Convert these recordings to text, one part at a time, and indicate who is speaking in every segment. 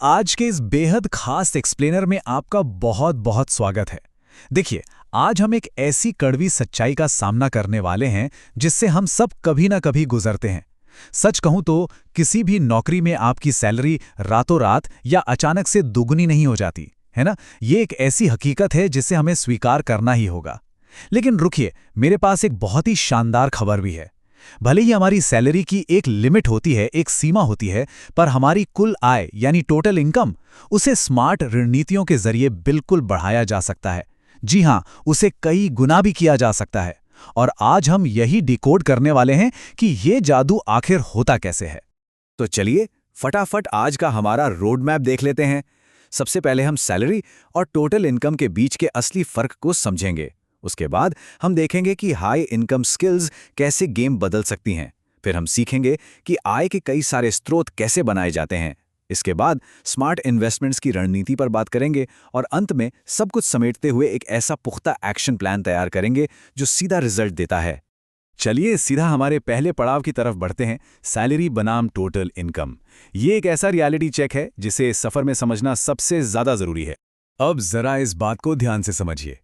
Speaker 1: आज के इस बेहद खास एक्सप्लेनर में आपका बहुत बहुत स्वागत है। देखिए, आज हम एक ऐसी कड़वी सच्चाई का सामना करने वाले हैं जिससे हम सब कभी ना कभी गुजरते हैं। सच कहूं तो किसी भी नौकरी में आपकी सैलरी रातों रात या अचानक से दुगनी नहीं हो जाती, है ना। ये एक ऐसी हकीकत है जिसे हमें स्वीकार करना ही होगा। लेकिन रुकिए, मेरे पास एक बहुत ही शानदार खबर भी है। भले ही हमारी सैलरी की एक लिमिट होती है, एक सीमा होती है, पर हमारी कुल आय यानी टोटल इनकम, उसे स्मार्ट रणनीतियों के जरिए बिल्कुल बढ़ाया जा सकता है। जी हां, उसे कई गुना भी किया जा सकता है। और आज हम यही डिकोड करने वाले हैं कि ये जादू आखिर होता कैसे है।
Speaker 2: तो चलिए फटाफट आज का हमारा रोड मैप देख लेते हैं। सबसे पहले हम सैलरी और टोटल इनकम के बीच के असली फर्क को समझेंगे। उसके बाद हम देखेंगे कि हाई इनकम स्किल्स कैसे गेम बदल सकती हैं। फिर हम सीखेंगे कि आय के कई सारे स्रोत कैसे बनाए जाते हैं। इसके बाद स्मार्ट इन्वेस्टमेंट्स की रणनीति पर बात करेंगे और अंत में सब कुछ समेटते हुए एक ऐसा पुख्ता एक्शन प्लान तैयार करेंगे जो सीधा रिजल्ट देता है। चलिए सीधा हमारे पहले पड़ाव की तरफ बढ़ते हैं, सैलरी बनाम टोटल इनकम। ये एक ऐसा रियलिटी चेक है जिसे इस सफर में समझना सबसे ज्यादा जरूरी है। अब जरा इस बात को ध्यान से समझिए।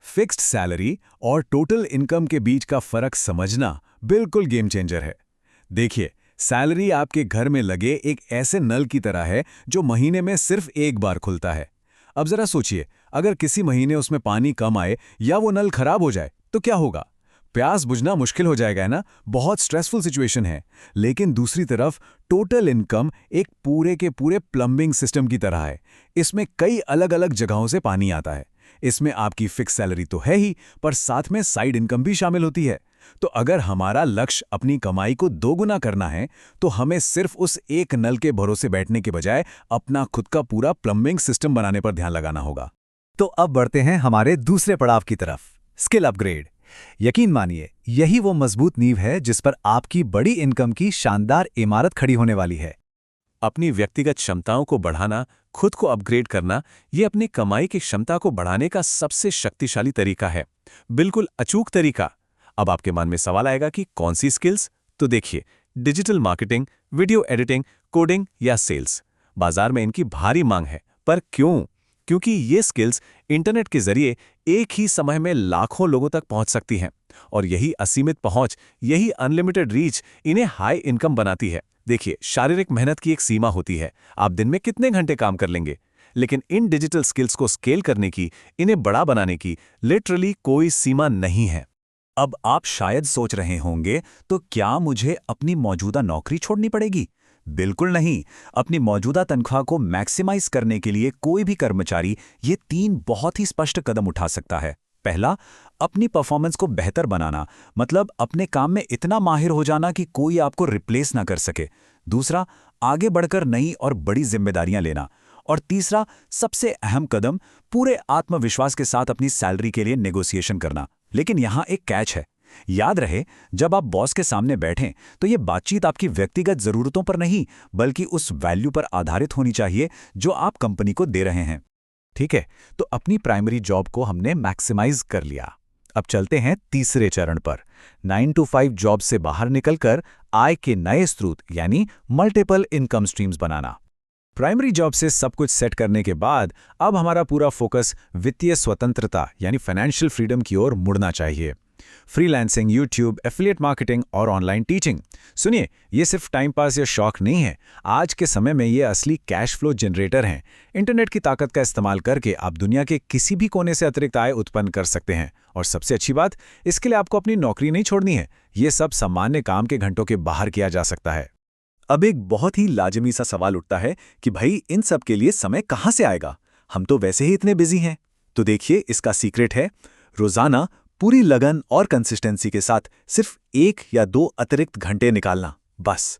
Speaker 2: फिक्स्ड सैलरी और टोटल इनकम के बीच का फर्क समझना बिल्कुल गेम चेंजर है। देखिए, सैलरी आपके घर में लगे एक ऐसे नल की तरह है जो महीने में सिर्फ एक बार खुलता है। अब जरा सोचिए, अगर किसी महीने उसमें पानी कम आए या वो नल खराब हो जाए तो क्या होगा? प्यास बुझना मुश्किल हो जाएगा, है ना। बहुत स्ट्रेसफुल सिचुएशन है। लेकिन दूसरी तरफ टोटल इनकम एक पूरे के पूरे प्लम्बिंग सिस्टम की तरह है। इसमें कई अलग अलग जगहों से पानी आता है। इसमें आपकी फिक्स सैलरी तो है ही, पर साथ में साइड इनकम भी शामिल होती है। तो अगर हमारा लक्ष्य अपनी कमाई को दोगुना करना है तो हमें सिर्फ उस एक नल के भरोसे बैठने के बजाय अपना खुद का पूरा प्लम्बिंग सिस्टम बनाने पर ध्यान लगाना होगा।
Speaker 1: तो अब बढ़ते हैं हमारे दूसरे पड़ाव की तरफ, स्किल अपग्रेड। यकीन मानिए, यही वो मजबूत नींव है जिस पर आपकी बड़ी इनकम की शानदार इमारत खड़ी होने वाली है।
Speaker 2: अपनी व्यक्तिगत क्षमताओं को बढ़ाना, खुद को अपग्रेड करना, ये अपनी कमाई की क्षमता को बढ़ाने का सबसे शक्तिशाली तरीका है। बिल्कुल अचूक तरीका। अब आपके मन में सवाल आएगा कि कौन सी स्किल्स? तो देखिए, digital marketing, video editing, coding या सेल्स। बाजार में इनकी भारी मांग है। पर क्यों? क्योंकि ये स्किल्स इंटरनेट के जरिए एक ही समय में लाखों लोगों तक पहुंच सकती हैं। और यही असीमित पहुंच, यही अनलिमिटेड रीच इन्हें हाई इनकम बनाती है। देखिए, शारीरिक मेहनत की एक सीमा होती है। आप दिन में कितने घंटे काम कर लेंगे, लेकिन इन डिजिटल स्किल्स को स्केल करने की, इन्हें बड़ा बनाने की लिटरली कोई सीमा नहीं है।
Speaker 1: अब आप शायद सोच रहे होंगे, तो क्या मुझे अपनी मौजूदा नौकरी छोड़नी पड़ेगी? बिल्कुल नहीं। अपनी मौजूदा तनख्वाह को मैक्सिमाइज करने के लिए कोई भी कर्मचारी ये 3 बहुत ही स्पष्ट कदम उठा सकता है। पहला, अपनी परफॉर्मेंस को बेहतर बनाना, मतलब अपने काम में इतना माहिर हो जाना कि कोई आपको रिप्लेस ना कर सके। दूसरा, आगे बढ़कर नई और बड़ी जिम्मेदारियां लेना। और तीसरा, सबसे अहम कदम, पूरे आत्मविश्वास के साथ अपनी सैलरी के लिए नेगोशिएशन करना। लेकिन यहां एक कैच है। याद रहे, जब आप बॉस के सामने बैठें तो ये बातचीत आपकी व्यक्तिगत जरूरतों पर नहीं, बल्कि उस वैल्यू पर आधारित होनी चाहिए जो आप कंपनी को दे रहे हैं। ठीक है, तो अपनी प्राइमरी जॉब को हमने मैक्सिमाइज कर लिया। अब चलते हैं तीसरे चरण पर, 9 to 5 जॉब से बाहर निकलकर आय के नए स्रोत यानी मल्टीपल इनकम स्ट्रीम्स बनाना। प्राइमरी जॉब से सब कुछ सेट करने के बाद अब हमारा पूरा फोकस वित्तीय स्वतंत्रता यानी फाइनेंशियल फ्रीडम की ओर मुड़ना चाहिए। फ्रीलांसिंग, यूट्यूब, एफिलिएट मार्केटिंग और ऑनलाइन टीचिंग। सुनिए, ये सिर्फ टाइम पास या शौक नहीं है। आज के समय में ये असली कैश फ्लो जनरेटर हैं। इंटरनेट की ताकत का इस्तेमाल करके आप दुनिया के किसी भी कोने से अतिरिक्त आय उत्पन्न कर सकते हैं। और सबसे अच्छी बात, इसके लिए आपको अपनी नौकरी नहीं छोड़नी है। ये सब सामान्य काम के घंटों के बाहर किया जा सकता है। अब एक बहुत ही लाजमी सा सवाल उठता है कि भाई, इन सब के लिए समय कहाँ से आएगा? हम तो वैसे ही इतने बिजी हैं। तो देखिए, इसका सीक्रेट है रोजाना पूरी लगन और कंसिस्टेंसी के साथ सिर्फ 1 या 2 अतिरिक्त घंटे निकालना, बस।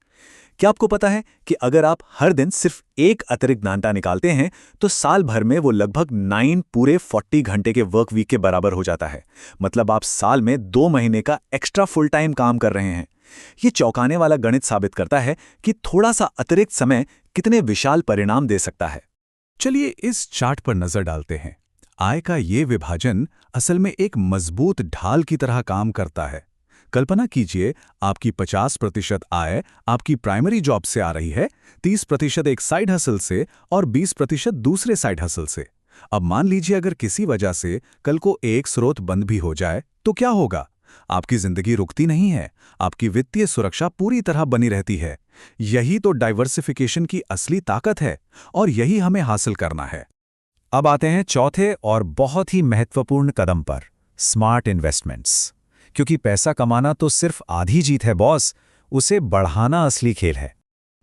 Speaker 1: क्या आपको पता है कि अगर आप हर दिन सिर्फ 1 अतिरिक्त घंटा निकालते हैं तो साल भर में वो लगभग 9 पूरे 40 घंटे के वर्क वीक के बराबर हो जाता है। मतलब आप साल में 2 महीने का एक्स्ट्रा फुल टाइम काम कर रहे हैं। ये चौंकाने वाला गणित साबित करता है कि थोड़ा सा अतिरिक्त समय कितने विशाल परिणाम दे सकता है। चलिए इस चार्ट पर नजर डालते हैं। आय का ये विभाजन असल में एक मजबूत ढाल की तरह काम करता है।
Speaker 2: कल्पना कीजिए, आपकी 50% आय आपकी प्राइमरी जॉब से आ रही है, 30% एक साइड हसल से और 20% दूसरे साइड हसल से। अब मान लीजिए अगर किसी वजह से कल को एक स्रोत बंद भी हो जाए तो क्या होगा? आपकी जिंदगी रुकती नहीं है, आपकी वित्तीय सुरक्षा पूरी तरह बनी रहती है। यही तो डाइवर्सिफिकेशन की असली ताकत है और यही हमें हासिल करना है। अब आते हैं चौथे और बहुत ही महत्वपूर्ण कदम पर, स्मार्ट इन्वेस्टमेंट्स। क्योंकि पैसा कमाना तो सिर्फ आधी जीत है बॉस, उसे बढ़ाना असली खेल है।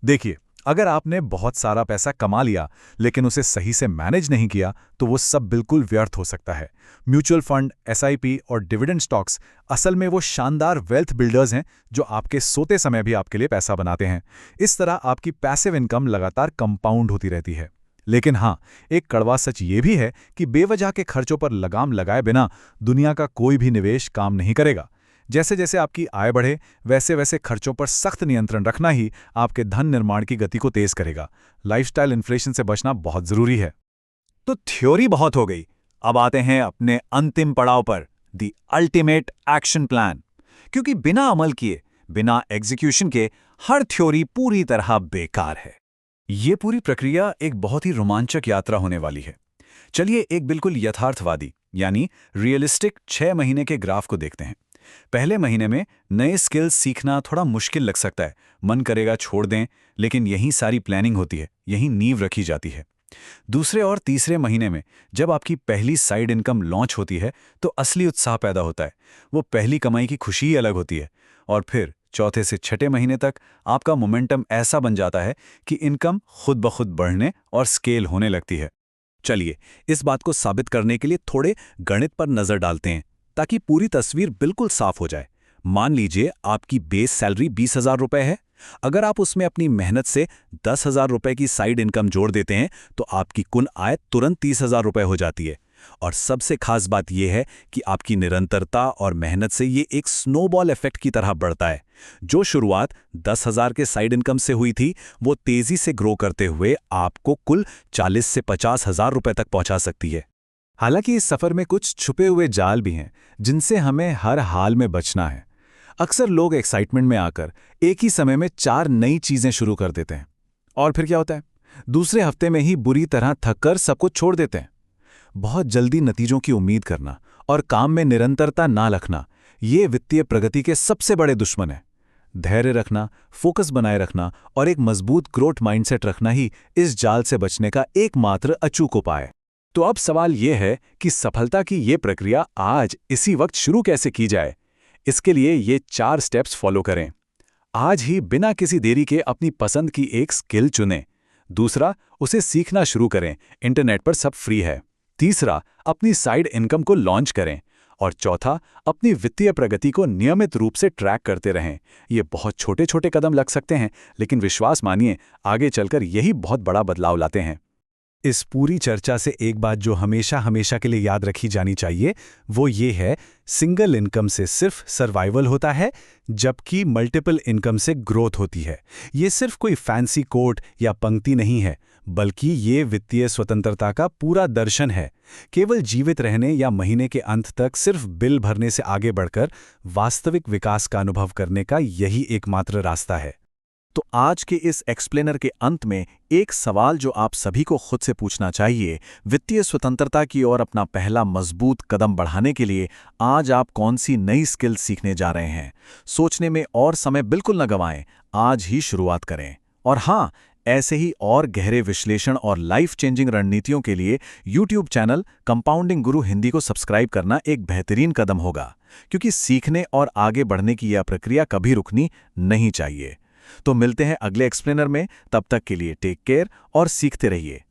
Speaker 2: देखिए, अगर आपने बहुत सारा पैसा कमा लिया लेकिन उसे सही से मैनेज नहीं किया तो वो सब बिल्कुल व्यर्थ हो सकता है। म्यूचुअल फंड, एसआईपी और डिविडेंड स्टॉक्स असल में वो शानदार वेल्थ बिल्डर्स हैं जो आपके सोते समय भी आपके लिए पैसा बनाते हैं। इस तरह आपकी पैसिव इनकम लगातार कंपाउंड होती रहती है। लेकिन हाँ, एक कड़वा सच ये भी है कि बेवजह के खर्चों पर लगाम लगाए बिना दुनिया का कोई भी निवेश काम नहीं करेगा। जैसे जैसे आपकी आय बढ़े, वैसे वैसे खर्चों पर सख्त नियंत्रण रखना ही आपके धन निर्माण की गति को तेज करेगा। लाइफस्टाइल इन्फ्लेशन से बचना बहुत जरूरी है।
Speaker 1: तो थ्योरी बहुत हो गई, अब आते हैं अपने अंतिम पड़ाव पर, द अल्टीमेट एक्शन प्लान। क्योंकि बिना अमल किए, बिना एग्जीक्यूशन के हर थ्योरी पूरी तरह बेकार है।
Speaker 2: ये पूरी प्रक्रिया एक बहुत ही रोमांचक यात्रा होने वाली है। चलिए एक बिल्कुल यथार्थवादी यानी रियलिस्टिक 6 महीने के ग्राफ को देखते हैं। पहले महीने में नए स्किल्स सीखना थोड़ा मुश्किल लग सकता है, मन करेगा छोड़ दें, लेकिन यहीं सारी प्लानिंग होती है, यहीं नींव रखी जाती है। दूसरे और तीसरे महीने में जब आपकी पहली साइड इनकम लॉन्च होती है तो असली उत्साह पैदा होता है, वो पहली कमाई की खुशी ही अलग होती है। और फिर चौथे से छठे महीने तक आपका मोमेंटम ऐसा बन जाता है कि इनकम खुद ब खुद बढ़ने और स्केल होने लगती है। चलिए इस बात को साबित करने के लिए थोड़े गणित पर नजर डालते हैं ताकि पूरी तस्वीर बिल्कुल साफ हो जाए। मान लीजिए आपकी बेस सैलरी 20,000 रुपए है। अगर आप उसमें अपनी मेहनत से 10,000 रुपए की साइड इनकम जोड़ देते हैं तो आपकी कुल आय तुरंत 30,000 रुपए हो जाती है। और सबसे खास बात यह है कि आपकी निरंतरता और मेहनत से ये एक स्नोबॉल इफेक्ट की तरह बढ़ता है। जो शुरुआत 10,000 के साइड इनकम से हुई थी वो तेजी से ग्रो करते हुए आपको कुल 40 से 50,000 रुपए तक पहुंचा सकती है। हालांकि इस सफर में कुछ छुपे हुए जाल भी हैं जिनसे हमें हर हाल में बचना है। अक्सर लोग एक्साइटमेंट में आकर एक ही समय में 4 नई चीजें शुरू कर देते हैं और फिर क्या होता है, दूसरे हफ्ते में ही बुरी तरह थककर सब कुछ छोड़ देते हैं। बहुत जल्दी नतीजों की उम्मीद करना और काम में निरंतरता ना रखना, ये वित्तीय प्रगति के सबसे बड़े दुश्मन है। धैर्य रखना, फोकस बनाए रखना और एक मजबूत ग्रोथ माइंडसेट रखना ही इस जाल से बचने का एकमात्र अचूक उपाय है। तो अब सवाल यह है कि सफलता की ये प्रक्रिया आज इसी वक्त शुरू कैसे की जाए। इसके लिए ये 4 स्टेप्स फॉलो करें। आज ही बिना किसी देरी के अपनी पसंद की एक स्किल चुनें। दूसरा, उसे सीखना शुरू करें, इंटरनेट पर सब फ्री है। तीसरा, अपनी साइड इनकम को लॉन्च करें। और चौथा, अपनी वित्तीय प्रगति को नियमित रूप से ट्रैक करते रहें। ये बहुत छोटे छोटे कदम लग सकते हैं, लेकिन विश्वास मानिए आगे चलकर यही बहुत बड़ा बदलाव लाते हैं। इस पूरी चर्चा से एक बात जो हमेशा हमेशा के लिए याद रखी जानी चाहिए वो ये है, सिंगल इनकम से सिर्फ सर्वाइवल होता है जबकि मल्टीपल इनकम से ग्रोथ होती है। ये सिर्फ कोई फैंसी कोट या पंक्ति नहीं है, बल्कि ये वित्तीय स्वतंत्रता का पूरा दर्शन है। केवल जीवित रहने या महीने के अंत तक सिर्फ बिल भरने से आगे बढ़कर वास्तविक विकास का अनुभव करने का यही एकमात्र रास्ता है। तो आज के इस एक्सप्लेनर के अंत में एक सवाल जो आप सभी को खुद से पूछना चाहिए, वित्तीय स्वतंत्रता की ओर अपना पहला मजबूत कदम बढ़ाने के लिए आज आप कौन सी नई स्किल सीखने जा रहे हैं? सोचने में और समय बिल्कुल न गंवाएं, आज ही शुरुआत करें। और हाँ, ऐसे ही और गहरे विश्लेषण और लाइफ चेंजिंग रणनीतियों के लिए YouTube चैनल कंपाउंडिंग गुरु हिंदी को सब्सक्राइब करना एक बेहतरीन कदम होगा, क्योंकि सीखने और आगे बढ़ने की यह प्रक्रिया कभी रुकनी नहीं चाहिए। तो मिलते हैं अगले एक्सप्लेनर में, तब तक के लिए टेक केयर और सीखते रहिए।